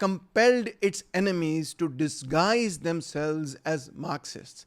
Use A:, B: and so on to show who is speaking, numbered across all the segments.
A: compelled its enemies to disguise themselves as Marxists.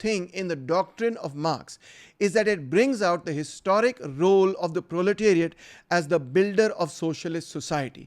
A: thing in the doctrine of Marx is that it brings out the historic role of the proletariat as the builder of socialist society.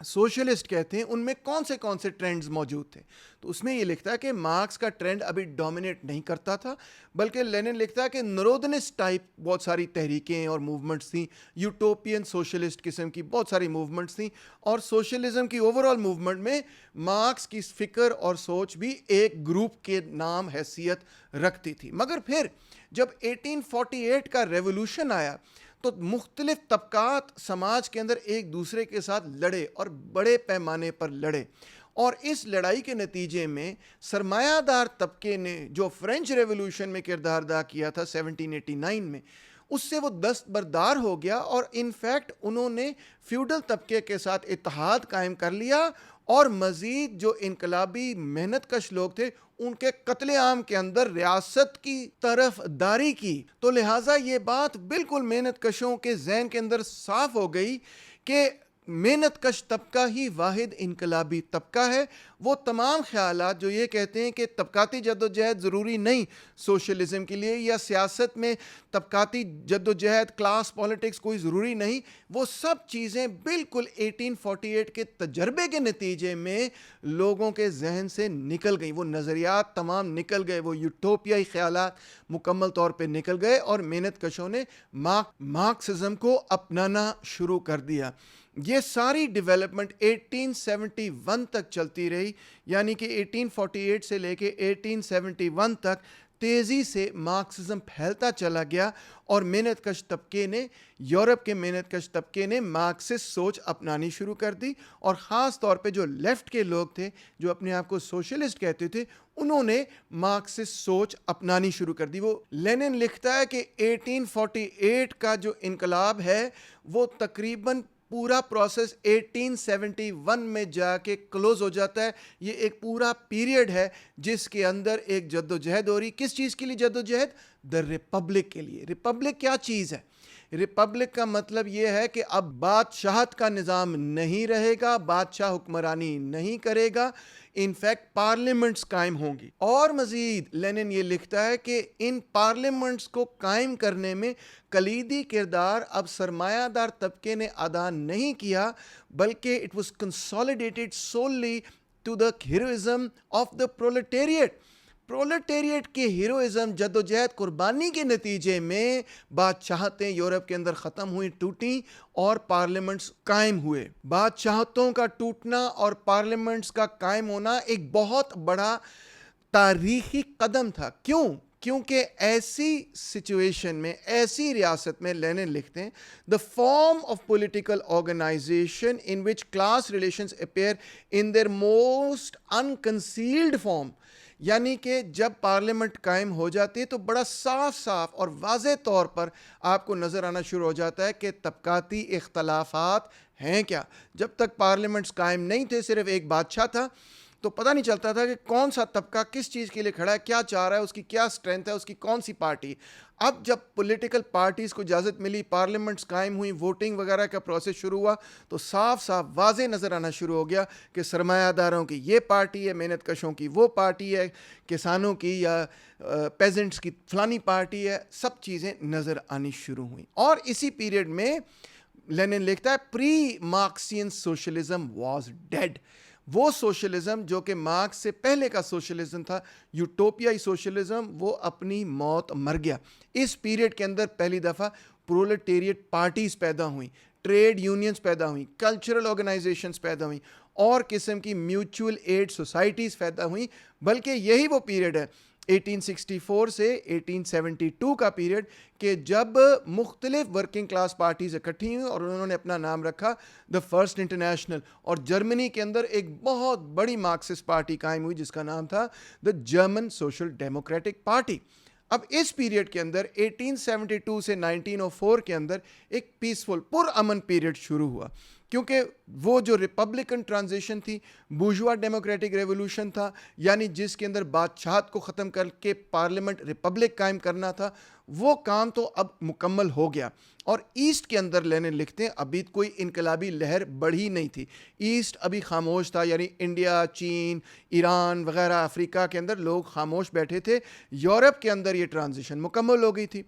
A: Socialist کہتے ہیں ان میں کون سے trends موجود تھے. تو اس میں یہ لکھتا ہے کہ مارکس کا ٹرینڈ ابھی ڈومینیٹ نہیں کرتا تھا, بلکہ لینن لکھتا ہے کہ نرودنسٹ ٹائپ بہت ساری تحریکیں اور موومنٹس تھیں, یوٹوپین سوشلسٹ قسم کی بہت ساری موومنٹس تھیں, اور سوشلزم کی اوور آل موومنٹ میں مارکس کی فکر اور سوچ بھی ایک گروپ کے نام حیثیت رکھتی تھی. مگر پھر جب 1848 کا ریولوشن آیا تو مختلف طبقات سماج کے اندر ایک دوسرے کے ساتھ لڑے اور بڑے پیمانے پر لڑے, اور اس لڑائی کے نتیجے میں سرمایہ دار طبقے نے جو فرینچ ریولوشن میں کردار ادا کیا تھا 1789 میں, اس سے وہ دستبردار ہو گیا, اور انفیکٹ انہوں نے فیوڈل طبقے کے ساتھ اتحاد قائم کر لیا, اور مزید جو انقلابی محنت کش لوگ تھے ان کے قتل عام کے اندر ریاست کی طرف داری کی. تو لہٰذا یہ بات بالکل محنت کشوں کے ذہن کے اندر صاف ہو گئی کہ محنت کش طبقہ ہی واحد انقلابی طبقہ ہے. وہ تمام خیالات جو یہ کہتے ہیں کہ طبقاتی جدوجہد ضروری نہیں سوشلزم کے لیے, یا سیاست میں طبقاتی جدوجہد کلاس پالیٹکس کوئی ضروری نہیں, وہ سب چیزیں بالکل 1848 کے تجربے کے نتیجے میں لوگوں کے ذہن سے نکل گئیں. وہ نظریات تمام نکل گئے, وہ یوٹوپیائی خیالات مکمل طور پہ نکل گئے, اور محنت کشوں نے مارکسزم کو اپنانا شروع کر دیا. یہ ساری ڈیولپمنٹ 1871 تک چلتی رہی, یعنی کہ 1848 سے لے کے 1871 تک تیزی سے مارکسزم پھیلتا چلا گیا, اور محنت کش طبقے نے, یورپ کے محنت کش طبقے نے مارکسسٹ سوچ اپنانی شروع کر دی, اور خاص طور پہ جو لیفٹ کے لوگ تھے جو اپنے آپ کو سوشلسٹ کہتے تھے, انہوں نے مارکسسٹ سوچ اپنانی شروع کر دی. وہ لینن لکھتا ہے کہ 1848 کا جو انقلاب ہے وہ تقریباً پورا پروسیس 1871 میں جا کے کلوز ہو جاتا ہے. یہ ایک پورا پیریڈ ہے جس کے اندر ایک جدوجہد ہو رہی. کس چیز کے لیے جدوجہد؟ دا ریپبلک کے لیے. ریپبلک کیا چیز ہے؟ ریپبلک کا مطلب یہ ہے کہ اب بادشاہت کا نظام نہیں رہے گا, بادشاہ حکمرانی نہیں کرے گا, انفیکٹ پارلیمنٹس قائم ہوں گی. اور مزید لینن یہ لکھتا ہے کہ ان پارلیمنٹس کو قائم کرنے میں کلیدی کردار اب سرمایہ دار طبقے نے ادا نہیں کیا, بلکہ it was consolidated solely to the heroism of the proletariat. Proletariat کے ہیروئزم, جدوجہد, قربانی کے نتیجے میں بادشاہتیں یورپ کے اندر ختم ہوئی, ٹوٹیں, اور پارلیمنٹس قائم ہوئے. بادشاہتوں کا ٹوٹنا اور پارلیمنٹس کا قائم ہونا ایک بہت بڑا تاریخی قدم تھا. کیوں؟ کیونکہ ایسی سچویشن میں, ایسی ریاست میں, لینن لکھتے ہیں the form of political organization in which class relations appear in their most unconcealed form, یعنی کہ جب پارلیمنٹ قائم ہو جاتی ہے تو بڑا صاف صاف اور واضح طور پر آپ کو نظر آنا شروع ہو جاتا ہے کہ طبقاتی اختلافات ہیں کیا. جب تک پارلیمنٹس قائم نہیں تھے, صرف ایک بادشاہ تھا, تو پتہ نہیں چلتا تھا کہ کون سا طبقہ کس چیز کے لیے کھڑا ہے, کیا چاہ رہا ہے, اس کی کیا اسٹرینتھ ہے, اس کی کون سی پارٹی. اب جب پولیٹیکل پارٹیز کو اجازت ملی, پارلیمنٹس قائم ہوئی, ووٹنگ وغیرہ کا پروسیس شروع ہوا, تو صاف صاف واضح نظر آنا شروع ہو گیا کہ سرمایہ داروں کی یہ پارٹی ہے, محنت کشوں کی وہ پارٹی ہے, کسانوں کی یا پیزنٹس کی فلانی پارٹی ہے. سب چیزیں نظر آنی شروع ہوئیں. اور اسی پیریڈ میں لینن لکھتا ہے پری مارکسین سوشلزم واز ڈیڈ. وہ سوشلزم جو کہ مارکس سے پہلے کا سوشلزم تھا, یوٹوپیائی سوشلزم, وہ اپنی موت مر گیا. اس پیریڈ کے اندر پہلی دفعہ پرولٹیریٹ پارٹیز پیدا ہوئیں, ٹریڈ یونینز پیدا ہوئیں, کلچرل آرگنائزیشنز پیدا ہوئیں, اور قسم کی میوچول ایڈ سوسائٹیز پیدا ہوئیں. بلکہ یہی وہ پیریڈ ہے 1864 سے 1872 کا پیریڈ کہ جب مختلف ورکنگ کلاس پارٹیز اکٹھی ہوئیں اور انہوں نے اپنا نام رکھا دا فرسٹ انٹرنیشنل. اور جرمنی کے اندر ایک بہت بڑی مارکسسٹ پارٹی قائم ہوئی جس کا نام تھا the German social democratic party. اب اس پیریڈ کے اندر 1872 سے 1904 کے اندر ایک پیسفل پرامن پیریڈ شروع ہوا, کیونکہ وہ جو ریپبلکن ٹرانزیشن تھی, بورژوا ڈیموکریٹک ریولوشن تھا, یعنی جس کے اندر بادشاہت کو ختم کر کے پارلیمنٹ ریپبلک قائم کرنا تھا, وہ کام تو اب مکمل ہو گیا. اور ایسٹ کے اندر لینن لکھتے ہیں ابھی کوئی انقلابی لہر بڑھی نہیں تھی, ایسٹ ابھی خاموش تھا, یعنی انڈیا, چین, ایران وغیرہ افریقہ کے اندر لوگ خاموش بیٹھے تھے. یورپ کے اندر یہ ٹرانزیشن مکمل ہو گئی تھی.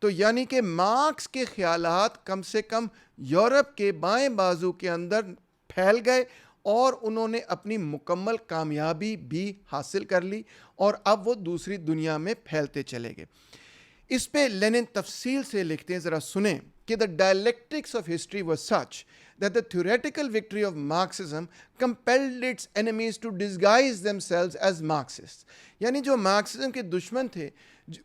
A: تو یعنی کہ مارکس کے خیالات کم سے کم یورپ کے بائیں بازو کے اندر پھیل گئے اور انہوں نے اپنی مکمل کامیابی بھی حاصل کر لی اور اب وہ دوسری دنیا میں پھیلتے چلے گئے. اس پہ لینن تفصیل سے لکھتے ہیں, ذرا سنیں کہ the dialectics of history was such that the theoretical victory of Marxism compelled its enemies to disguise themselves as Marxists. یعنی جو مارکسزم کے دشمن تھے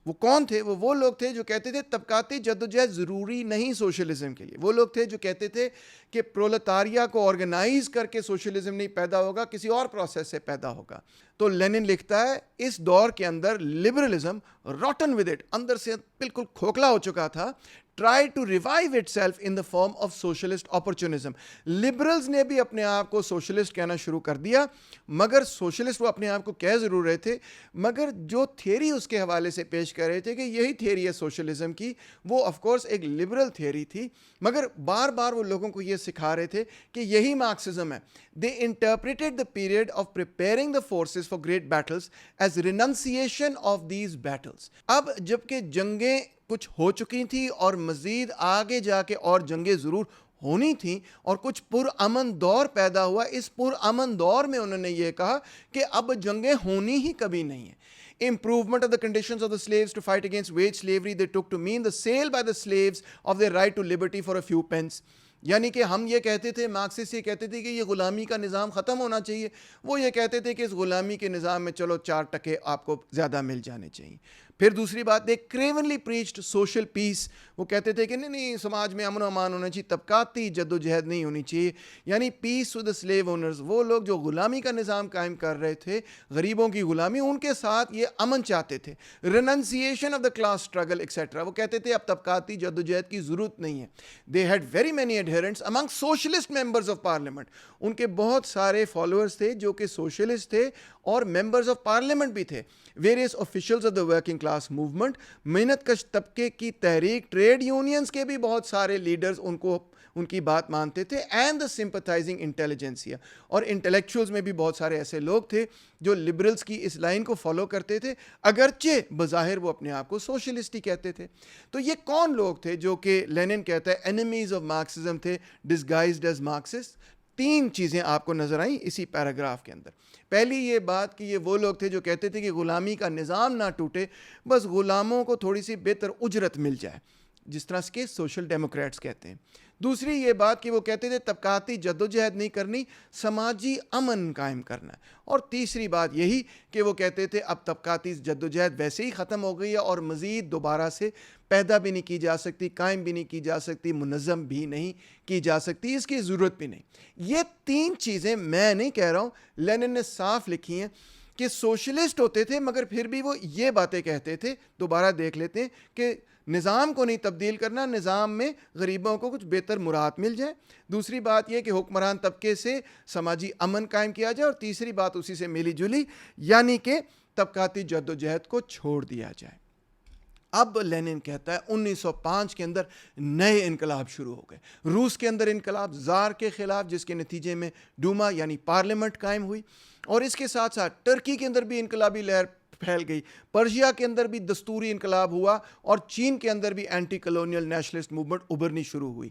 A: وہ کون تھے؟ وہ لوگ تھے جو کہتے تھے طبقاتی جدوجہد ضروری نہیں سوشلزم کے لیے. وہ لوگ تھے جو کہتے تھے کہ پرولتاریا کو آرگنائز کر کے سوشلزم نہیں پیدا ہوگا, کسی اور پروسیس سے پیدا ہوگا. تو لینن لکھتا ہے اس دور کے اندر لبرلزم روٹن ود اٹ, اندر سے بالکل کھوکھلا ہو چکا تھا, try to revive itself in the form of socialist opportunism. liberals نے بھی اپنے آپ کو سوشلسٹ کہنا شروع کر دیا, مگر سوشلسٹ وہ اپنے آپ کو کہہ ضرور رہے تھے, مگر جو تھیوری اس کے حوالے سے پیش کر رہے تھے کہ یہی تھیوری ہے سوشلزم کی, وہ آف کورس ایک لبرل تھیوری تھی, مگر بار بار وہ لوگوں کو یہ سکھا رہے تھے کہ یہی مارکسزم ہے. they interpreted the period of preparing the forces for great battles as renunciation of these battles. اب جبکہ جنگیں کچھ ہو چکی تھیں اور مزید آگے جا کے اور جنگیں ضرور ہونی تھیں اور کچھ پرامن دور پیدا ہوا, اس پرامن دور میں انہوں نے یہ کہا کہ اب جنگیں ہونی ہی کبھی نہیں ہیں. Improvement of the conditions of the slaves to fight against wage slavery they took to mean the sale by the slaves of their right to liberty for a few pence. یعنی کہ ہم یہ کہتے تھے, مارکسسٹ یہ کہتے تھے کہ یہ غلامی کا نظام ختم ہونا چاہیے, وہ یہ کہتے تھے کہ اس غلامی کے نظام میں چلو 4 ٹکے آپ کو زیادہ مل جانے چاہیے. پھر دوسری بات, دے کریونلی پریچڈ سوشل پیس, وہ کہتے تھے کہ نہیں سماج میں امن و امان ہونا چاہیے, طبقاتی جد و جہد نہیں ہونی چاہیے, یعنی پیس ود دا سلیو اونرز. وہ لوگ جو غلامی کا نظام قائم کر رہے تھے, غریبوں کی غلامی, ان کے ساتھ یہ امن چاہتے تھے. Renunciation of the class struggle etcetera, وہ کہتے تھے اب طبقاتی جد و جہد کی ضرورت نہیں ہے. They had very many adherents among socialist members of parliament, ان کے بہت سارے فالوورز تھے جو کہ سوشلسٹ تھے اور ممبرز آف پارلیمنٹ بھی تھے. Various officials of the working class movement, محنت کش طبقے کی تحریک, ٹریڈ یونینز کے بھی بہت سارے لیڈرز ان کی بات مانتے تھے, اینڈ دا سمپتھائزنگ انٹیلیجنسیا, اور انٹلیکچوئلز میں بھی بہت سارے ایسے لوگ تھے جو لبرلز کی اس لائن کو فالو کرتے تھے, اگرچہ بظاہر وہ اپنے آپ کو سوشلسٹ ہی کہتے تھے. تو یہ کون لوگ تھے جو کہ لینن کہتا ہے اینیمیز آف مارکسزم تھے, ڈسگائزڈ ایز مارکسسٹ؟ 3 چیزیں آپ کو نظر آئیں اسی پیراگراف کے اندر. پہلی یہ بات کہ یہ وہ لوگ تھے جو کہتے تھے کہ غلامی کا نظام نہ ٹوٹے, بس غلاموں کو تھوڑی سی بہتر اجرت مل جائے, جس طرح کے سوشل ڈیموکریٹس کہتے ہیں. دوسری یہ بات کہ وہ کہتے تھے طبقاتی جدوجہد نہیں کرنی, سماجی امن قائم کرنا ہے. اور تیسری بات یہی کہ وہ کہتے تھے اب طبقاتی جدوجہد ویسے ہی ختم ہو گئی ہے اور مزید دوبارہ سے پیدا بھی نہیں کی جا سکتی, قائم بھی نہیں کی جا سکتی, منظم بھی نہیں کی جا سکتی, اس کی ضرورت بھی نہیں. یہ 3 چیزیں میں نہیں کہہ رہا ہوں, لینن نے صاف لکھی ہیں کہ سوشلسٹ ہوتے تھے مگر پھر بھی وہ یہ باتیں کہتے تھے. دوبارہ دیکھ لیتے ہیں کہ نظام کو نہیں تبدیل کرنا, نظام میں غریبوں کو کچھ بہتر مراد مل جائے. دوسری بات یہ کہ حکمران طبقے سے سماجی امن قائم کیا جائے, اور تیسری بات اسی سے ملی جلی, یعنی کہ طبقاتی جد و جہد کو چھوڑ دیا جائے. اب لینن کہتا ہے 1905 کے اندر نئے انقلاب شروع ہو گئے. روس کے اندر انقلاب زار کے خلاف, جس کے نتیجے میں ڈوما یعنی پارلیمنٹ قائم ہوئی, اور اس کے ساتھ ساتھ ٹرکی کے اندر بھی انقلابی لہر پھیل گئی, پرشیا کے اندر بھی دستوری انقلاب ہوا, اور چین کے اندر بھی اینٹی کلونیل نیشنلسٹ موومنٹ ابھرنی شروع ہوئی.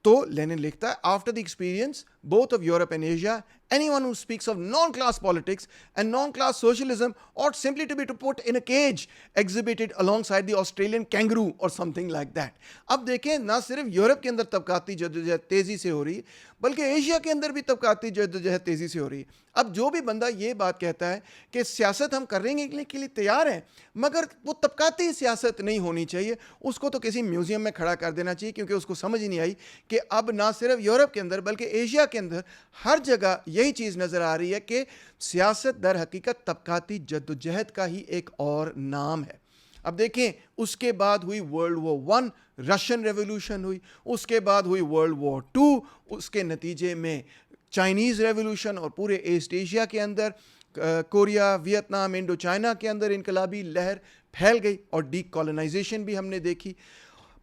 A: تو لینن لکھتا ہے after the experience both of Europe and Asia, anyone who speaks of non-class politics and non-class socialism ought simply to be put in a cage exhibited alongside the Australian kangaroo or something like that. اب دیکھیں نہ صرف Europe کے اندر طبقاتی جدوجہد تیزی سے ہو رہی ہے, بلکہ ایشیا کے اندر بھی طبقاتی جدوجہد تیزی سے ہو رہی ہے. اب جو بھی بندہ یہ بات کہتا ہے کہ سیاست ہم کرنے کے لیے تیار ہیں مگر وہ طبقاتی سیاست نہیں ہونی چاہیے, اس کو تو کسی میوزیم میں کھڑا کر دینا چاہیے, کیونکہ اس کو سمجھ ہی نہیں آئی کہ اب نہ صرف یورپ کے اندر بلکہ ایشیا کے اندر ہر جگہ یہی چیز نظر آ رہی ہے کہ سیاست در حقیقت طبقاتی جدوجہد کا ہی ایک اور نام ہے. اب دیکھیں اس کے بعد ہوئی ورلڈ وار 1, رشین ریولوشن ہوئی, اس کے بعد ہوئی ورلڈ وار 2, اس کے نتیجے میں چائنیز ریولوشن, اور پورے ایسٹ ایشیا کے اندر کوریا, ویتنام, انڈو چائنا کے اندر انقلابی لہر پھیل گئی, اور ڈی کالونائزیشن بھی ہم نے دیکھی.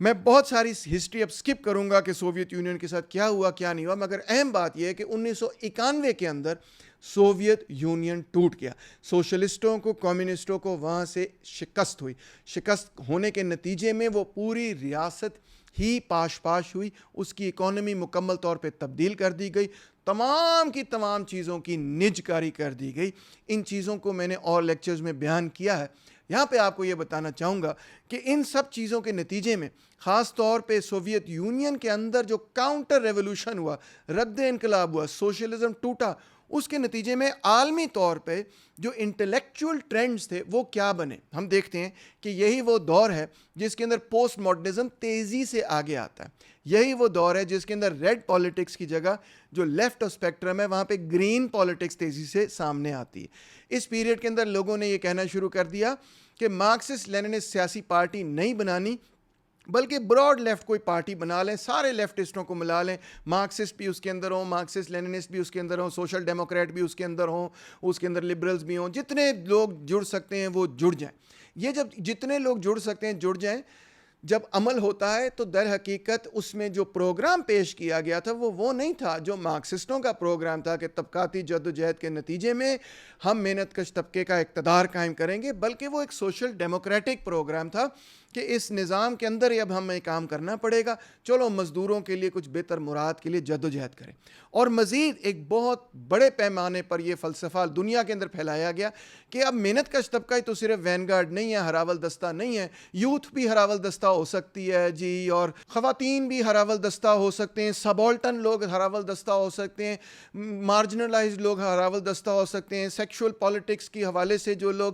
A: میں بہت ساری ہسٹری اب سکپ کروں گا کہ سوویت یونین کے ساتھ کیا ہوا کیا نہیں ہوا, مگر اہم بات یہ ہے کہ 1991 کے اندر سوویت یونین ٹوٹ گیا. سوشلسٹوں کو, کمیونسٹوں کو وہاں سے شکست ہوئی. شکست ہونے کے نتیجے میں وہ پوری ریاست ہی پاش پاش ہوئی، اس کی اکانومی مکمل طور پہ تبدیل کر دی گئی، تمام کی تمام چیزوں کی نج کاری کر دی گئی۔ ان چیزوں کو میں نے اور لیکچرز میں بیان کیا ہے۔ یہاں پہ آپ کو یہ بتانا چاہوں گا کہ ان سب چیزوں کے نتیجے میں خاص طور پہ سوویت یونین کے اندر جو کاؤنٹر ریولوشن ہوا، رد انقلاب ہوا، سوشلزم ٹوٹا، اس کے نتیجے میں عالمی طور پہ جو انٹلیکچول ٹرینڈز تھے وہ کیا بنے۔ ہم دیکھتے ہیں کہ یہی وہ دور ہے جس کے اندر پوسٹ ماڈرنزم تیزی سے آگے آتا ہے، یہی وہ دور ہے جس کے اندر ریڈ پالیٹکس کی جگہ جو لیفٹ آف اسپیکٹرم ہے وہاں پہ گرین پالیٹکس تیزی سے سامنے آتی ہے۔ اس پیریڈ کے اندر لوگوں نے یہ کہنا شروع کر دیا کہ مارکسسٹ لیننسٹ سیاسی پارٹی نہیں بنانی، بلکہ براڈ لیفٹ کوئی پارٹی بنا لیں، سارے لیفٹسٹوں کو ملا لیں، مارکسسٹ بھی اس کے اندر ہوں، مارکسسٹ لیننسٹ بھی اس کے اندر ہوں، سوشل ڈیموکریٹ بھی اس کے اندر ہوں، اس کے اندر لبرلز بھی ہوں، جتنے لوگ جڑ سکتے ہیں وہ جڑ جائیں۔ یہ جب جتنے لوگ جڑ سکتے ہیں جڑ جائیں، جب عمل ہوتا ہے تو در حقیقت اس میں جو پروگرام پیش کیا گیا تھا وہ نہیں تھا جو مارکسسٹوں کا پروگرام تھا کہ طبقاتی جد و جہد کے نتیجے میں ہم محنت کش طبقے کا اقتدار قائم کریں گے، بلکہ وہ ایک سوشل ڈیموکریٹک پروگرام تھا کہ اس نظام کے اندر اب ہمیں کام کرنا پڑے گا، چلو مزدوروں کے لیے کچھ بہتر مراد کے لیے جد و جہد کریں۔ اور مزید ایک بہت بڑے پیمانے پر یہ فلسفہ دنیا کے اندر پھیلایا گیا کہ اب محنت کش طبقہ ہی تو صرف وین گارڈ نہیں ہے، ہراول دستہ نہیں ہے، یوتھ بھی ہراول دستہ ہو سکتی ہے جی، اور خواتین بھی ہراول دستہ ہو سکتے ہیں، سبالٹن لوگ ہراول دستہ ہو سکتے ہیں، مارجنلائزڈ لوگ ہراول دستہ ہو سکتے ہیں، سیکشول پالیٹکس کے حوالے سے جو لوگ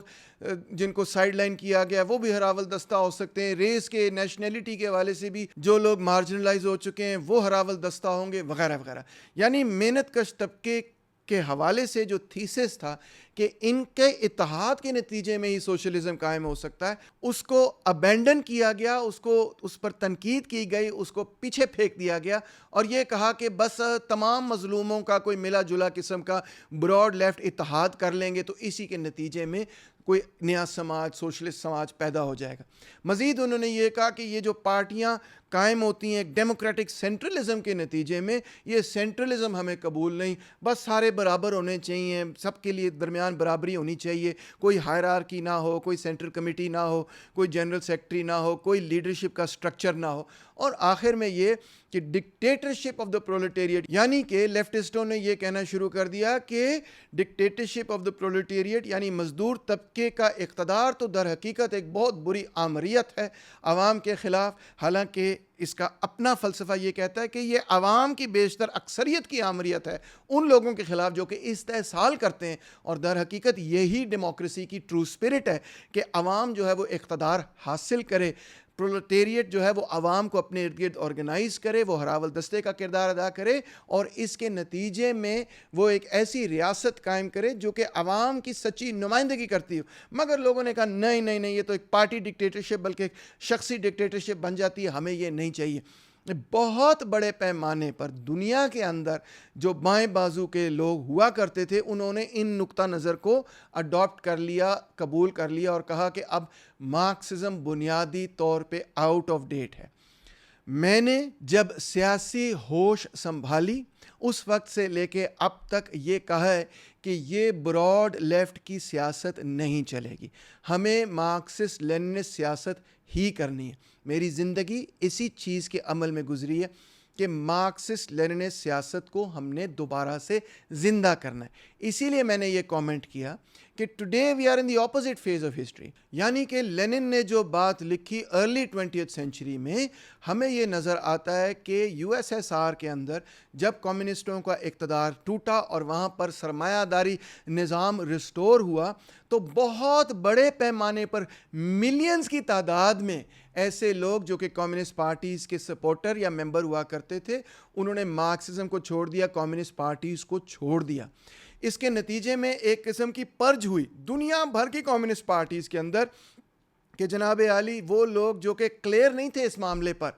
A: جن کو سائیڈ لائن کیا گیا وہ بھی ہراول دستہ ہو سکتے ہیں، ریس کے نیشنلٹی کے حوالے سے بھی جو لوگ مارجنلائز ہو چکے ہیں وہ ہراول دستہ ہوں گے، وغیرہ وغیرہ۔ یعنی محنت کش طبقے کے حوالے سے جو تھیسس تھا کہ ان کے اتحاد کے نتیجے میں ہی سوشلزم قائم ہو سکتا ہے، اس کو ابینڈن کیا گیا، اس پر تنقید کی گئی، اس کو پیچھے پھینک دیا گیا، اور یہ کہا کہ بس تمام مظلوموں کا کوئی ملا جلا قسم کا براڈ لیفٹ اتحاد کر لیں گے تو اسی کے نتیجے میں کوئی نیا سماج، سوشلسٹ سماج پیدا ہو جائے گا۔ مزید انہوں نے یہ کہا کہ یہ جو پارٹیاں قائم ہوتی ہیں ایک ڈیموکریٹک سینٹرلزم کے نتیجے میں، یہ سینٹرلزم ہمیں قبول نہیں، بس سارے برابر ہونے چاہیے، سب کے لیے درمیان برابری ہونی چاہیے، کوئی ہائرارکی نہ ہو، کوئی سینٹرل کمیٹی نہ ہو، کوئی جنرل سیکرٹری نہ ہو، کوئی لیڈرشپ کا سٹرکچر نہ ہو، اور آخر میں یہ کہ ڈکٹیٹرشپ آف دا پرولٹیریٹ، یعنی کہ لیفٹسٹوں نے یہ کہنا شروع کر دیا کہ ڈکٹیٹرشپ آف دا پرولٹیریٹ یعنی مزدور طبقے کا اقتدار تو در حقیقت ایک بہت بری آمریت ہے عوام کے خلاف، حالانکہ اس کا اپنا فلسفہ یہ کہتا ہے کہ یہ عوام کی بیشتر اکثریت کی آمریت ہے ان لوگوں کے خلاف جو کہ استحصال کرتے ہیں، اور در حقیقت یہی ڈیموکریسی کی ٹرو اسپرٹ ہے کہ عوام جو ہے وہ اقتدار حاصل کرے، پرولٹیریٹ جو ہے وہ عوام کو اپنے ارد گرد آرگنائز کرے، وہ ہراول دستے کا کردار ادا کرے، اور اس کے نتیجے میں وہ ایک ایسی ریاست قائم کرے جو کہ عوام کی سچی نمائندگی کرتی ہو۔ مگر لوگوں نے کہا نہیں نہیں نہیں، یہ تو ایک پارٹی ڈکٹیٹرشپ بلکہ ایک شخصی ڈکٹیٹرشپ بن جاتی ہے، ہمیں یہ نہیں چاہیے۔ بہت بڑے پیمانے پر دنیا کے اندر جو بائیں بازو کے لوگ ہوا کرتے تھے انہوں نے ان نقطہ نظر کو اڈاپٹ کر لیا، قبول کر لیا، اور کہا کہ اب مارکسزم بنیادی طور پہ آؤٹ آف ڈیٹ ہے۔ میں نے جب سیاسی ہوش سنبھالی اس وقت سے لے کے اب تک یہ کہا ہے کہ یہ براڈ لیفٹ کی سیاست نہیں چلے گی، ہمیں مارکسسٹ لیننسٹ سیاست ہی کرنی ہے۔ میری زندگی اسی چیز کے عمل میں گزری ہے کہ مارکسسٹ لیننسٹ سیاست کو ہم نے دوبارہ سے زندہ کرنا ہے۔ اسی لیے میں نے یہ کامنٹ کیا کہ today we are in the opposite phase of history, یعنی کہ لینن نے جو بات لکھی ارلی 20th سینچری میں، ہمیں یہ نظر آتا ہے کہ یو ایس ایس آر کے اندر جب کمیونسٹوں کا اقتدار ٹوٹا اور وہاں پر سرمایہ داری نظام ریسٹور ہوا تو بہت بڑے پیمانے پر ملینز کی تعداد میں ایسے لوگ جو کہ کمیونسٹ پارٹیز کے سپورٹر یا ممبر ہوا کرتے تھے، انہوں نے مارکسزم کو چھوڑ دیا، کمیونسٹ پارٹیز کو چھوڑ دیا۔ اس کے نتیجے میں ایک قسم کی پرج ہوئی دنیا بھر کی کمیونسٹ پارٹیز کے اندر کہ جناب عالی وہ لوگ جو کہ کلیئر نہیں تھے اس معاملے پر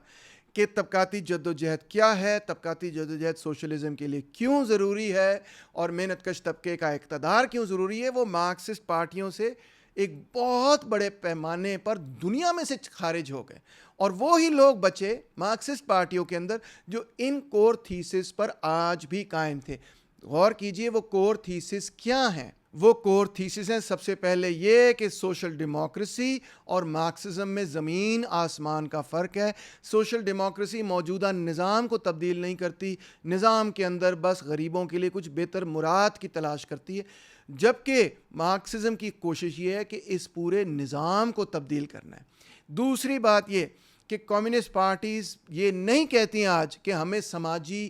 A: کہ طبقاتی جد و جہد کیا ہے، طبقاتی جد و جہد سوشلزم کے لیے کیوں ضروری ہے، اور محنت کش طبقے کا اقتدار کیوں ضروری ہے، وہ مارکسسٹ پارٹیوں سے ایک بہت بڑے پیمانے پر دنیا میں سے خارج ہو گئے، اور وہی لوگ بچے مارکسسٹ پارٹیوں کے اندر جو ان کور تھیسس پر آج بھی قائم تھے۔ غور کیجئے وہ کور تھیسس کیا ہیں، وہ کور تھیسس ہیں. سب سے پہلے یہ کہ سوشل ڈیموکریسی اور مارکسزم میں زمین آسمان کا فرق ہے. سوشل ڈیموکریسی موجودہ نظام کو تبدیل نہیں کرتی, نظام کے اندر بس غریبوں کے لیے کچھ بہتر مراد کی تلاش کرتی ہے, جبکہ مارکسزم کی کوشش یہ ہے کہ اس پورے نظام کو تبدیل کرنا ہے. دوسری بات یہ کہ کمیونسٹ پارٹیز یہ نہیں کہتی ہیں آج کہ ہمیں سماجی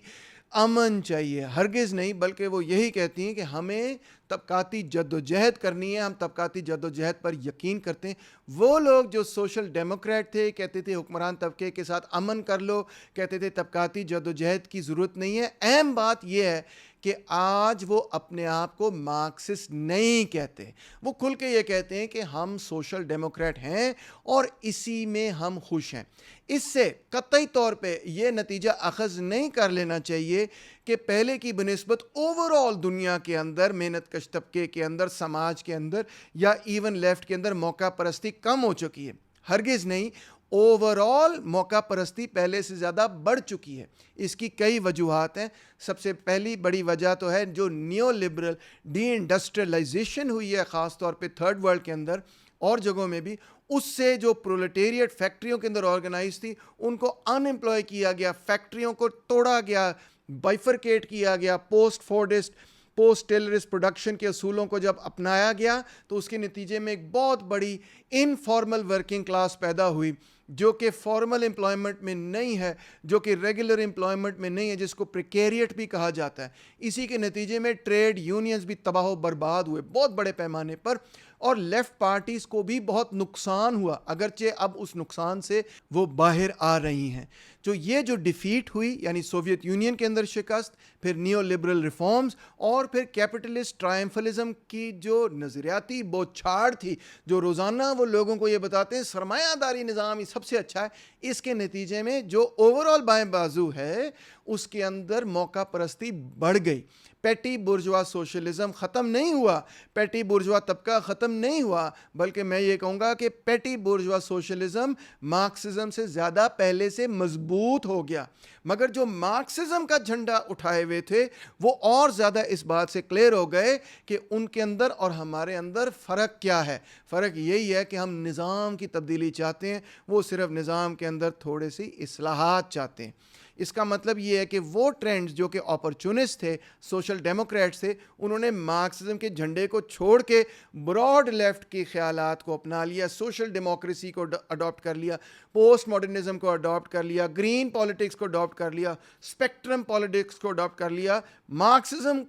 A: امن چاہیے, ہرگز نہیں, بلکہ وہ یہی کہتی ہیں کہ ہمیں طبقاتی جد و جہد کرنی ہے, ہم طبقاتی جد و جہد پر یقین کرتے ہیں. وہ لوگ جو سوشل ڈیموکریٹ تھے کہتے تھے حکمران طبقے کے ساتھ امن کر لو, کہتے تھے طبقاتی جد و جہد کی ضرورت نہیں ہے. اہم بات یہ ہے کہ آج وہ اپنے آپ کو مارکسسٹ نہیں کہتے, وہ کھل کے یہ کہتے ہیں کہ ہم سوشل ڈیموکریٹ ہیں اور اسی میں ہم خوش ہیں. اس سے قطعی طور پہ یہ نتیجہ اخذ نہیں کر لینا چاہیے کہ پہلے کی بنسبت اوور آل دنیا کے اندر, محنت کش طبقے کے اندر, سماج کے اندر یا ایون لیفٹ کے اندر موقع پرستی کم ہو چکی ہے. ہرگز نہیں, اوور آل موقع پرستی پہلے سے زیادہ بڑھ چکی ہے. اس کی کئی وجوہات ہیں. سب سے پہلی بڑی وجہ تو ہے جو نیو لبرل ڈی انڈسٹریلائزیشن ہوئی ہے, خاص طور پہ تھرڈ ورلڈ کے اندر اور جگہوں میں بھی. اس سے جو پرولٹیریٹ فیکٹریوں کے اندر آرگنائز تھی ان کو ان امپلوائے کیا گیا, فیکٹریوں کو توڑا گیا, بائفرکیٹ کیا گیا. پوسٹ فورڈسٹ پوسٹ ٹیلرسٹ پروڈکشن کے اصولوں کو جب اپنایا گیا تو اس کے نتیجے میں ایک بہت بڑی انفارمل ورکنگ کلاس پیدا ہوئی جو کہ فارمل امپلائمنٹ میں نہیں ہے, جو کہ ریگولر امپلائمنٹ میں نہیں ہے, جس کو پریکیریٹ بھی کہا جاتا ہے. اسی کے نتیجے میں ٹریڈ یونینز بھی تباہ و برباد ہوئے بہت بڑے پیمانے پر, اور لیفٹ پارٹیز کو بھی بہت نقصان ہوا, اگرچہ اب اس نقصان سے وہ باہر آ رہی ہیں. یہ جو ڈیفیٹ ہوئی یعنی سوویت یونین کے اندر شکست, پھر نیو لبرل ریفارمز اور پھر کیپٹلسٹ ٹرائمفلزم کی جو نظریاتی بوچھاڑ تھی, جو روزانہ وہ لوگوں کو یہ بتاتے ہیں سرمایہ داری نظام یہ سب سے اچھا ہے, اس کے نتیجے میں جو اوور آل بائیں بازو ہے اس کے اندر موقع پرستی بڑھ گئی. پیٹی بورژوا سوشلزم ختم نہیں ہوا, پیٹی بورژوا طبقہ ختم نہیں ہوا, بلکہ میں یہ کہوں گا کہ پیٹی بورژوا سوشلزم مارکسزم سے زیادہ پہلے سے مضبوط ہو گیا. مگر جو مارکسزم کا جھنڈا اٹھائے ہوئے تھے وہ اور زیادہ اس بات سے کلیئر ہو گئے کہ ان کے اندر اور ہمارے اندر فرق کیا ہے. فرق یہی ہے کہ ہم نظام کی تبدیلی چاہتے ہیں, وہ صرف نظام کے اندر تھوڑے سی اصلاحات چاہتے ہیں. اس کا مطلب یہ ہے کہ وہ ٹرینڈز جو کہ اپرچونسٹ تھے, سوشل ڈیموکریٹس تھے, انہوں نے مارکسزم کے جھنڈے کو چھوڑ کے براڈ لیفٹ کے خیالات کو اپنا لیا, سوشل ڈیموکریسی کو اڈاپٹ کر لیا, پوسٹ ماڈرنزم کو اڈاپٹ کر لیا, گرین پالیٹکس کو اڈاپٹ کر لیا, اسپیکٹرم پالیٹکس کو اڈاپٹ کر لیا. مارکسزم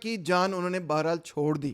A: کی جان انہوں نے بہرحال چھوڑ دی.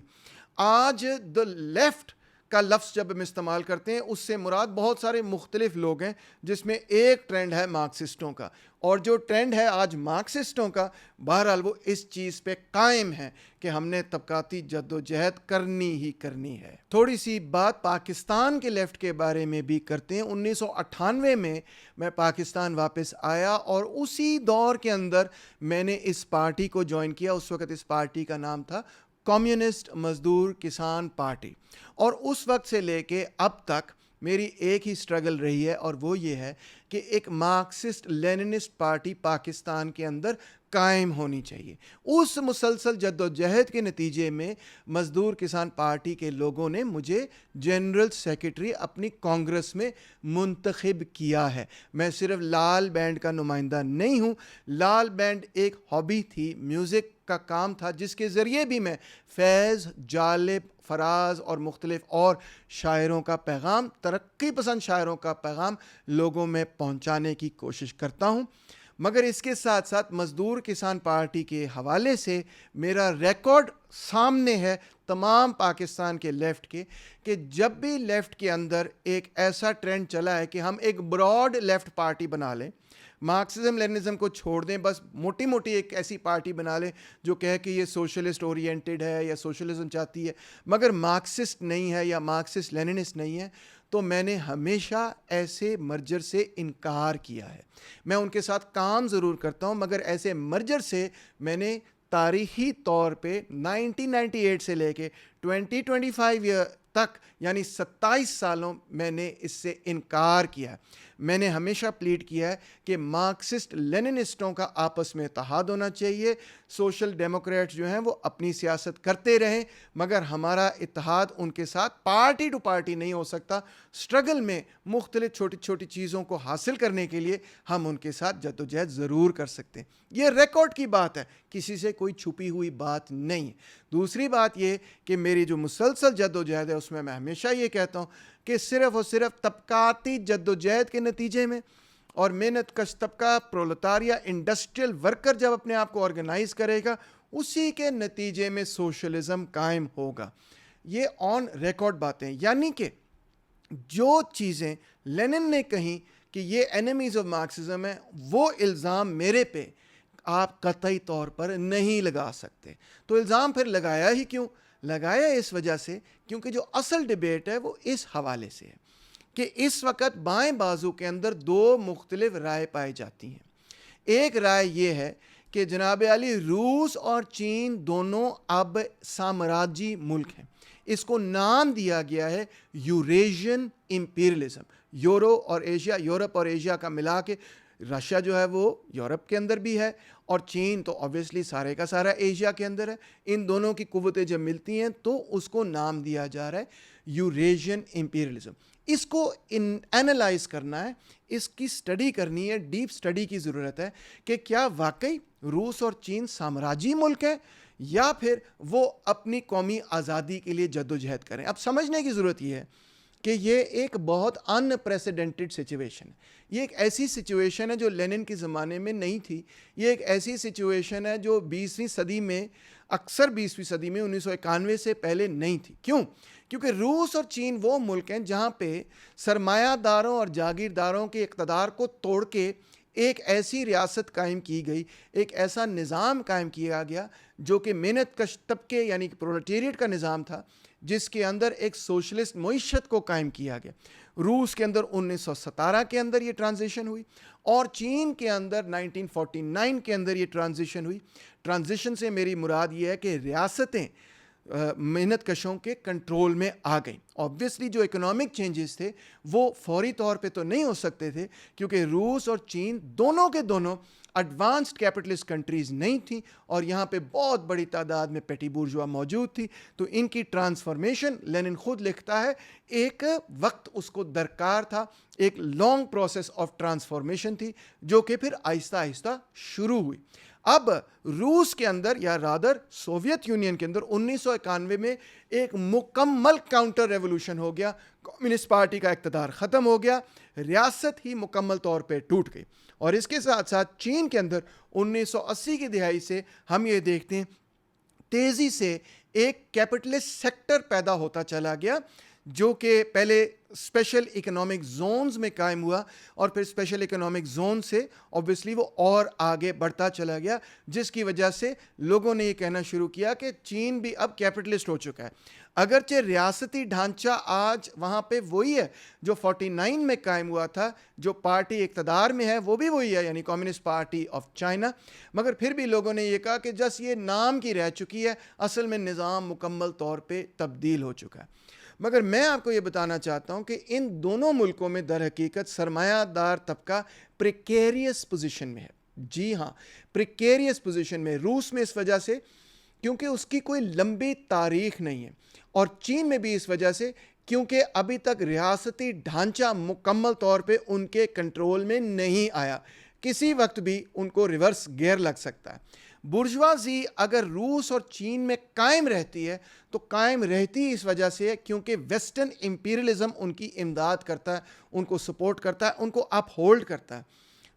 A: آج دا لیفٹ کا لفظ جب ہم استعمال کرتے ہیں اس سے مراد بہت سارے مختلف لوگ ہیں, جس میں ایک ٹرینڈ ہے مارکسسٹوں کا, اور جو ٹرینڈ ہے آج مارکسسٹوں کا بہرحال وہ اس چیز پہ قائم ہے کہ ہم نے طبقاتی جد و جہد کرنی ہی کرنی ہے. تھوڑی سی بات پاکستان کے لیفٹ کے بارے میں بھی کرتے ہیں. 1998 میں میں پاکستان واپس آیا اور اسی دور کے اندر میں نے اس پارٹی کو جوائن کیا. اس وقت اس پارٹی کا نام تھا کمیونسٹ مزدور کسان پارٹی, اور اس وقت سے لے کے اب تک میری ایک ہی سٹرگل رہی ہے, اور وہ یہ ہے کہ ایک مارکسسٹ لیننسٹ پارٹی پاکستان کے اندر قائم ہونی چاہیے. اس مسلسل جد و جہد کے نتیجے میں مزدور کسان پارٹی کے لوگوں نے مجھے جنرل سیکرٹری اپنی کانگریس میں منتخب کیا ہے. میں صرف لال بینڈ کا نمائندہ نہیں ہوں. لال بینڈ ایک ہابی تھی, میوزک کا کام تھا, جس کے ذریعے بھی میں فیض, جالب, فراز اور مختلف اور شاعروں کا پیغام, ترقی پسند شاعروں کا پیغام لوگوں میں پہنچانے کی کوشش کرتا ہوں. مگر اس کے ساتھ ساتھ مزدور کسان پارٹی کے حوالے سے میرا ریکارڈ سامنے ہے تمام پاکستان کے لیفٹ کے, کہ جب بھی لیفٹ کے اندر ایک ایسا ٹرینڈ چلا ہے کہ ہم ایک براڈ لیفٹ پارٹی بنا لیں, مارکسزم لیننزم کو چھوڑ دیں, بس موٹی موٹی ایک ایسی پارٹی بنا لیں جو کہے کہ یہ سوشلسٹ اورینٹڈ ہے یا سوشلزم چاہتی ہے مگر مارکسسٹ نہیں ہے یا مارکسسٹ لیننسٹ نہیں ہے, تو میں نے ہمیشہ ایسے مرجر سے انکار کیا ہے. میں ان کے ساتھ کام ضرور کرتا ہوں, مگر ایسے مرجر سے میں نے تاریخی طور پہ 1998 سے لے کے 2025 تک یعنی 27 سالوں میں نے اس سے انکار کیا. میں نے ہمیشہ پلیڈ کیا ہے کہ مارکسسٹ لیننسٹوں کا آپس میں اتحاد ہونا چاہیے. سوشل ڈیموکریٹس جو ہیں وہ اپنی سیاست کرتے رہیں, مگر ہمارا اتحاد ان کے ساتھ پارٹی ٹو پارٹی نہیں ہو سکتا. اسٹرگل میں مختلف چھوٹی چھوٹی چیزوں کو حاصل کرنے کے لیے ہم ان کے ساتھ جدوجہد ضرور کر سکتے ہیں. یہ ریکارڈ کی بات ہے, کسی سے کوئی چھپی ہوئی بات نہیں ہے. دوسری بات یہ کہ میری جو مسلسل جدوجہد ہے اس میں ہمیشہ یہ کہتا ہوں کہ صرف اور صرف طبقاتی جدوجہد کے نتیجے میں اور محنت کش طبقہ پرولتاریہ انڈسٹریل ورکر جب اپنے آپ کو آرگنائز کرے گا, اسی کے نتیجے میں سوشلزم قائم ہوگا. یہ آن ریکارڈ باتیں, یعنی کہ جو چیزیں لینن نے کہیں کہ یہ اینیمیز آف مارکسزم ہیں, وہ الزام میرے پہ آپ قطعی طور پر نہیں لگا سکتے. تو الزام پھر لگایا ہی کیوں؟ لگایا اس وجہ سے کیونکہ جو اصل ڈیبیٹ ہے وہ اس حوالے سے ہے کہ اس وقت بائیں بازو کے اندر دو مختلف رائے پائی جاتی ہیں. ایک رائے یہ ہے کہ جناب علی روس اور چین دونوں اب سامراجی ملک ہیں. اس کو نام دیا گیا ہے یوریشین امپیریلزم. یورپ اور ایشیا کا ملا کے رشیا جو ہے وہ یورپ کے اندر بھی ہے اور چین تو اوبویسلی سارے کا سارا ایشیا کے اندر ہے. ان دونوں کی قوتیں جب ملتی ہیں تو اس کو نام دیا جا رہا ہے یوریشین امپیریلزم. اس کو اینالائز کرنا ہے, اس کی سٹڈی کرنی ہے, ڈیپ سٹڈی کی ضرورت ہے کہ کیا واقعی روس اور چین سامراجی ملک ہے یا پھر وہ اپنی قومی آزادی کے لیے جدوجہد کریں. اب سمجھنے کی ضرورت یہ ہے کہ یہ ایک بہت ان پریسیڈنٹڈ سچویشن ہے. یہ ایک ایسی سچویشن ہے جو لینن کے زمانے میں نہیں تھی. یہ ایک ایسی سچویشن ہے جو 20ویں صدی میں, اکثر 20ویں صدی میں 1991 سے پہلے نہیں تھی. کیوں؟ کیونکہ روس اور چین وہ ملک ہیں جہاں پہ سرمایہ داروں اور جاگیرداروں کے اقتدار کو توڑ کے ایک ایسی ریاست قائم کی گئی, ایک ایسا نظام قائم کیا گیا جو کہ محنت کش طبقے یعنی کہ پرولٹیریٹ کا نظام تھا, جس کے اندر ایک سوشلسٹ معیشت کو قائم کیا گیا. روس کے اندر 1917 کے اندر یہ ٹرانزیشن ہوئی اور چین کے اندر 1949 کے اندر یہ ٹرانزیشن ہوئی. ٹرانزیشن سے میری مراد یہ ہے کہ ریاستیں محنت کشوں کے کنٹرول میں آ گئیں. اوبویسلی جو اکنامک چینجز تھے وہ فوری طور پہ تو نہیں ہو سکتے تھے کیونکہ روس اور چین دونوں کے دونوں ایڈوانسڈ کیپٹلسٹ کنٹریز نہیں تھیں اور یہاں پہ بہت بڑی تعداد میں پیٹی بورژوا موجود تھی. تو ان کی ٹرانسفارمیشن, لینن خود لکھتا ہے, ایک وقت اس کو درکار تھا, ایک لانگ پروسیس آف ٹرانسفارمیشن تھی جو کہ پھر آہستہ آہستہ شروع ہوئی. اب روس کے اندر یا رادر سوویت یونین کے اندر 1991 میں ایک مکمل کاؤنٹر ریولوشن ہو گیا. کمیونسٹ پارٹی کا اقتدار ختم ہو گیا, ریاست ہی مکمل طور پہ ٹوٹ گئی. اور اس کے ساتھ ساتھ چین کے اندر 1980 کی دہائی سے ہم یہ دیکھتے ہیں تیزی سے ایک کیپٹلسٹ سیکٹر پیدا ہوتا چلا گیا جو کہ پہلے اسپیشل اکنامک زونز میں قائم ہوا اور پھر اسپیشل اکنامک زون سے اوبویسلی وہ اور آگے بڑھتا چلا گیا, جس کی وجہ سے لوگوں نے یہ کہنا شروع کیا کہ چین بھی اب کیپٹلسٹ ہو چکا ہے. اگرچہ ریاستی ڈھانچہ آج وہاں پہ وہی ہے جو 49 میں قائم ہوا تھا, جو پارٹی اقتدار میں ہے وہ بھی وہی ہے یعنی کمیونسٹ پارٹی آف چائنا, مگر پھر بھی لوگوں نے یہ کہا کہ جس یہ نام کی رہ چکی ہے, اصل میں نظام مکمل طور پہ تبدیل ہو چکا ہے. مگر میں آپ کو یہ بتانا چاہتا ہوں کہ ان دونوں ملکوں میں در حقیقت سرمایہ دار طبقہ پریکیریس پوزیشن میں ہے. جی ہاں, پریکیریس پوزیشن میں. روس میں اس وجہ سے کیونکہ اس کی کوئی لمبی تاریخ نہیں ہے, اور چین میں بھی اس وجہ سے کیونکہ ابھی تک ریاستی ڈھانچہ مکمل طور پہ ان کے کنٹرول میں نہیں آیا. کسی وقت بھی ان کو ریورس گیئر لگ سکتا ہے. برجوازی اگر روس اور چین میں قائم رہتی ہے تو قائم رہتی اس وجہ سے کیونکہ ویسٹرن امپیریلزم ان کی امداد کرتا ہے, ان کو سپورٹ کرتا ہے, ان کو اپ ہولڈ کرتا ہے.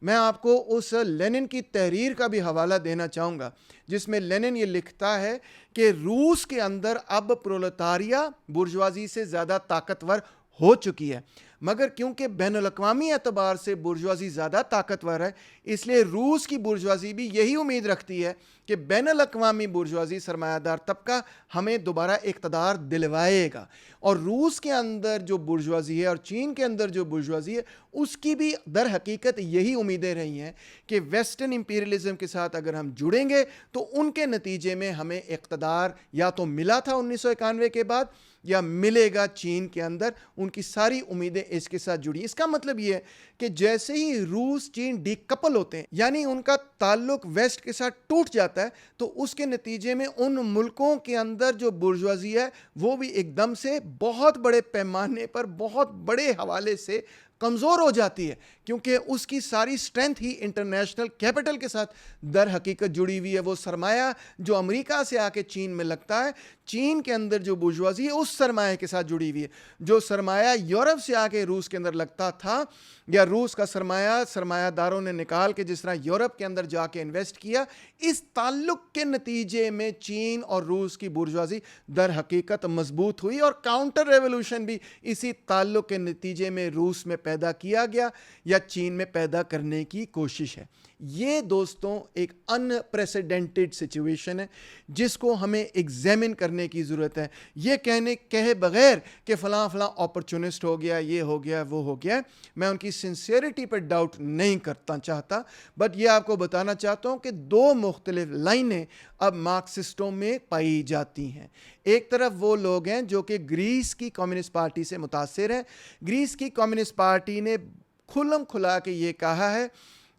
A: میں آپ کو اس لینن کی تحریر کا بھی حوالہ دینا چاہوں گا جس میں لینن یہ لکھتا ہے کہ روس کے اندر اب پرولتاریہ برجوازی سے زیادہ طاقتور ہو چکی ہے, مگر کیونکہ بین الاقوامی اعتبار سے برجوازی زیادہ طاقتور ہے اس لیے روس کی برجوازی بھی یہی امید رکھتی ہے کہ بین الاقوامی برجوازی سرمایہ دار طبقہ ہمیں دوبارہ اقتدار دلوائے گا. اور روس کے اندر جو برجوازی ہے اور چین کے اندر جو برجوازی ہے اس کی بھی در حقیقت یہی امیدیں رہی ہیں کہ ویسٹرن امپیریلزم کے ساتھ اگر ہم جڑیں گے تو ان کے نتیجے میں ہمیں اقتدار یا تو ملا تھا 1991 کے بعد, یا ملے گا چین کے اندر، ان کی ساری امیدیں اس کے ساتھ جڑی. اس کا مطلب یہ ہے کہ جیسے ہی روس چین ڈی کپل ہوتے ہیں، یعنی ان کا تعلق ویسٹ کے ساتھ ٹوٹ جاتا ہے، تو اس کے نتیجے میں ان ملکوں کے اندر جو برجوازی ہے وہ بھی ایک دم سے بہت بڑے پیمانے پر، بہت بڑے حوالے سے کمزور ہو جاتی ہے، کیونکہ اس کی ساری سٹرینتھ ہی انٹرنیشنل کیپٹل کے ساتھ در حقیقت جڑی ہوئی ہے. وہ سرمایہ جو امریکہ سے آ کے چین میں لگتا ہے، چین کے اندر جو برجوازی ہے اس سرمایہ کے ساتھ جڑی ہوئی ہے. جو سرمایہ یورپ سے آ کے روس کے اندر لگتا تھا، یا روس کا سرمایہ داروں نے نکال کے جس طرح یورپ کے اندر جا کے انویسٹ کیا، اس تعلق کے نتیجے میں چین اور روس کی برجوازی در حقیقت مضبوط ہوئی، اور کاؤنٹر ریولوشن بھی اسی تعلق کے نتیجے میں روس میں پیدا کیا گیا یا چین میں پیدا کرنے کی کوشش ہے. یہ دوستوں ایک انپریسیڈنٹڈ سچویشن ہے جس کو ہمیں ایگزامن کرنے کی ضرورت ہے. یہ کہے بغیر کہ فلاں فلاں اپرچونسٹ ہو گیا، یہ ہو گیا، وہ ہو گیا، میں ان کی سنسیئرٹی پر ڈاؤٹ نہیں کرتا چاہتا، بٹ یہ آپ کو بتانا چاہتا ہوں کہ دو مختلف لائنیں اب مارکسسٹوں میں پائی جاتی ہیں. ایک طرف وہ لوگ ہیں جو کہ گریس کی کمیونسٹ پارٹی سے متاثر ہیں. گریس کی کمیونسٹ پارٹی نے کھلم کھلا کے یہ کہا ہے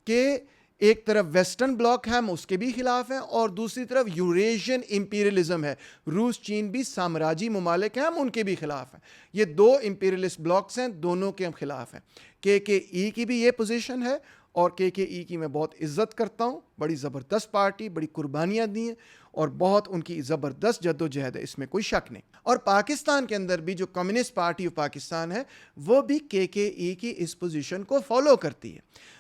A: کہ ایک طرف ویسٹرن بلاک ہے، ہم اس کے بھی خلاف ہیں، اور دوسری طرف یوریشین امپیریلزم ہے، روس چین بھی سامراجی ممالک ہیں، ہم ان کے بھی خلاف ہیں. یہ دو امپیریلسٹ بلاکس ہیں، دونوں کے ہم خلاف ہیں. KKE کی بھی یہ پوزیشن ہے، اور KKE کی میں بہت عزت کرتا ہوں. بڑی زبردست پارٹی، بڑی قربانیاں دی ہیں، اور بہت ان کی زبردست جد و جہد ہے، اس میں کوئی شک نہیں. اور پاکستان کے اندر بھی جو کمیونسٹ پارٹی آف پاکستان ہے وہ بھی KKE کی اس پوزیشن کو فالو کرتی ہے.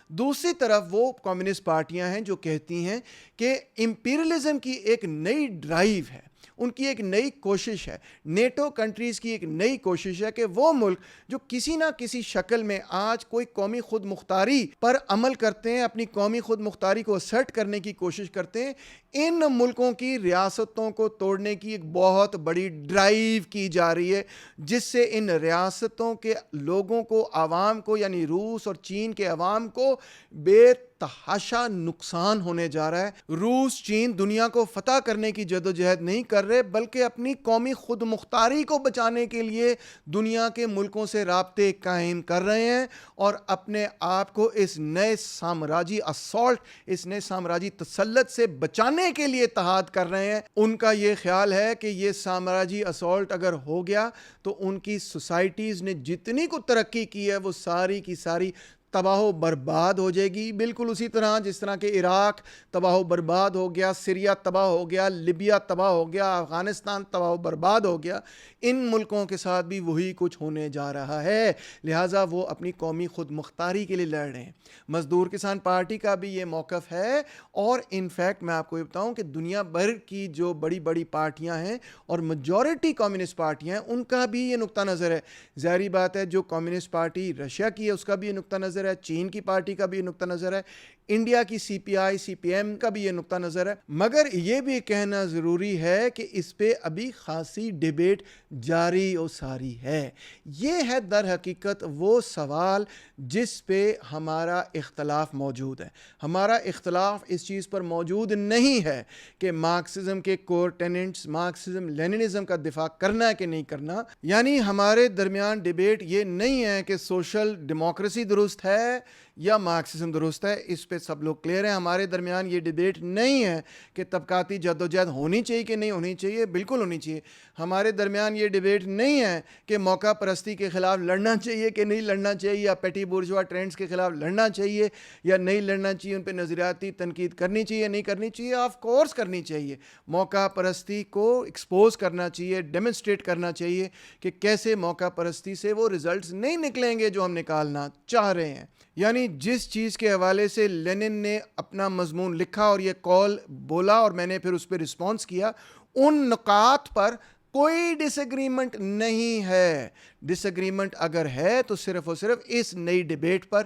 A: دوسری طرف وہ کمیونسٹ پارٹیاں ہیں جو کہتی ہیں کہ امپیریلزم کی ایک نئی ڈرائیو ہے، ان کی ایک نئی کوشش ہے، نیٹو کنٹریز کی ایک نئی کوشش ہے کہ وہ ملک جو کسی نہ کسی شکل میں آج کوئی قومی خود مختاری پر عمل کرتے ہیں، اپنی قومی خود مختاری کو اسرٹ کرنے کی کوشش کرتے ہیں، ان ملکوں کی ریاستوں کو توڑنے کی ایک بہت بڑی ڈرائیو کی جا رہی ہے، جس سے ان ریاستوں کے لوگوں کو، عوام کو، یعنی روس اور چین کے عوام کو بے تحاشا نقصان ہونے جا رہا ہے. روس چین دنیا کو فتح کرنے کی جدوجہد نہیں کر رہے، بلکہ اپنی قومی خود مختاری کو بچانے کے لیے دنیا کے ملکوں سے رابطے قائم کر رہے ہیں، اور اپنے آپ کو اس نئے سامراجی اسالٹ، اس نئے سامراجی تسلط سے بچانے کے لیے اتحاد کر رہے ہیں. ان کا یہ خیال ہے کہ یہ سامراجی اسالٹ اگر ہو گیا تو ان کی سوسائٹیز نے جتنی کو ترقی کی ہے وہ ساری کی ساری تباہ و برباد ہو جائے گی. بالکل اسی طرح جس طرح کہ عراق تباہ و برباد ہو گیا، سیریا تباہ ہو گیا، لیبیا تباہ ہو گیا، افغانستان تباہ و برباد ہو گیا، ان ملکوں کے ساتھ بھی وہی کچھ ہونے جا رہا ہے. لہٰذا وہ اپنی قومی خود مختاری کے لیے لڑ رہے ہیں. مزدور کسان پارٹی کا بھی یہ موقف ہے، اور انفیکٹ میں آپ کو یہ بتاؤں کہ دنیا بھر کی جو بڑی بڑی پارٹیاں ہیں اور میجورٹی کمیونسٹ پارٹیاں ہیں، ان کا بھی یہ نقطہ نظر ہے. ظاہری بات ہے جو کمیونسٹ پارٹی رشیا کی ہے اس کا بھی یہ نقطہ نظر ہے، چین کی پارٹی کا بھی یہ نقطہ نظر ہے، انڈیا کی CPI CPM کا بھی یہ نقطہ نظر ہے. مگر یہ بھی کہنا ضروری ہے کہ اس پہ ابھی خاصی ڈیبیٹ جاری و ساری ہے. یہ ہے در حقیقت وہ سوال جس پہ ہمارا اختلاف موجود ہے. ہمارا اختلاف اس چیز پر موجود نہیں ہے کہ مارکسزم کے کور ٹیننٹس، مارکسزم لیننزم کا دفاع کرنا ہے کہ نہیں کرنا. یعنی ہمارے درمیان ڈیبیٹ یہ نہیں ہے کہ سوشل ڈیموکریسی درست ہے یا مارکسزم درست ہے، اس پہ سب لوگ کلیئر ہیں. ہمارے درمیان یہ ڈیبیٹ نہیں ہے کہ طبقاتی جدوجہد ہونی چاہیے کہ نہیں ہونی چاہیے، بالکل ہونی چاہیے. ہمارے درمیان یہ ڈیبیٹ نہیں ہے کہ موقع پرستی کے خلاف لڑنا چاہیے کہ نہیں لڑنا چاہیے، یا پیٹی بورژوا ٹرینڈز کے خلاف لڑنا چاہیے یا نہیں لڑنا چاہیے، ان پہ نظریاتی تنقید کرنی چاہیے نہیں کرنی چاہیے. آف کورس کرنی چاہیے. موقع پرستی کو ایکسپوز کرنا چاہیے، ڈیمونسٹریٹ کرنا چاہیے کہ کیسے موقع پرستی سے وہ ریزلٹس نہیں نکلیں گے جو ہم نکالنا چاہ رہے ہیں. یعنی جس چیز کے حوالے سے لینن نے اپنا مضمون لکھا اور یہ کال بولا اور میں نے پھر اس پہ رسپانس کیا، ان نکات پر کوئی ڈس ایگریمنٹ نہیں ہے. ڈس ایگریمنٹ اگر ہے تو صرف اور صرف اس نئی ڈیبیٹ پر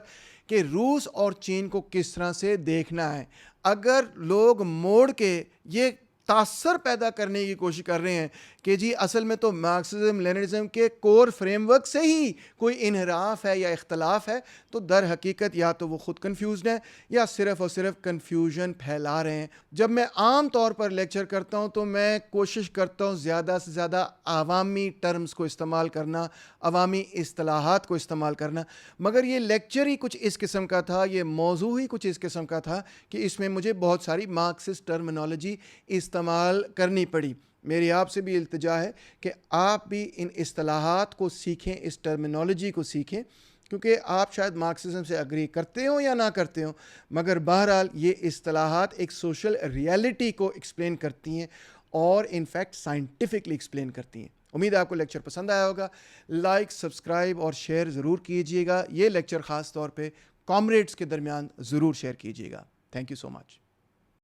A: کہ روس اور چین کو کس طرح سے دیکھنا ہے. اگر لوگ موڑ کے یہ تاثر پیدا کرنے کی کوشش کر رہے ہیں کہ جی اصل میں تو مارکسزم لیننزم کے کور فریم ورک سے ہی کوئی انحراف ہے یا اختلاف ہے، تو در حقیقت یا تو وہ خود کنفیوزڈ ہیں یا صرف اور صرف کنفیوژن پھیلا رہے ہیں۔ جب میں عام طور پر لیکچر کرتا ہوں تو میں کوشش کرتا ہوں زیادہ سے زیادہ عوامی ٹرمز کو استعمال کرنا، عوامی اصطلاحات کو استعمال کرنا، مگر یہ لیکچر ہی کچھ اس قسم کا تھا، یہ موضوع ہی کچھ اس قسم کا تھا کہ اس میں مجھے بہت ساری مارکسسٹ ٹرمینالوجی استعمال کرنی پڑی۔ میری آپ سے بھی التجا ہے کہ آپ بھی ان اصطلاحات کو سیکھیں، اس ٹرمینالوجی کو سیکھیں، کیونکہ آپ شاید مارکسزم سے اگری کرتے ہوں یا نہ کرتے ہوں، مگر بہرحال یہ اصطلاحات ایک سوشل ریالٹی کو ایکسپلین کرتی ہیں اور انفیکٹ سائنٹیفکلی ایکسپلین کرتی ہیں۔ امید ہے آپ کو لیکچر پسند آیا ہوگا۔ لائک، سبسکرائب اور شیئر ضرور کیجیے گا۔ یہ لیکچر خاص طور پہ کامریڈز کے درمیان ضرور شیئر کیجیے گا۔ Thank you so much.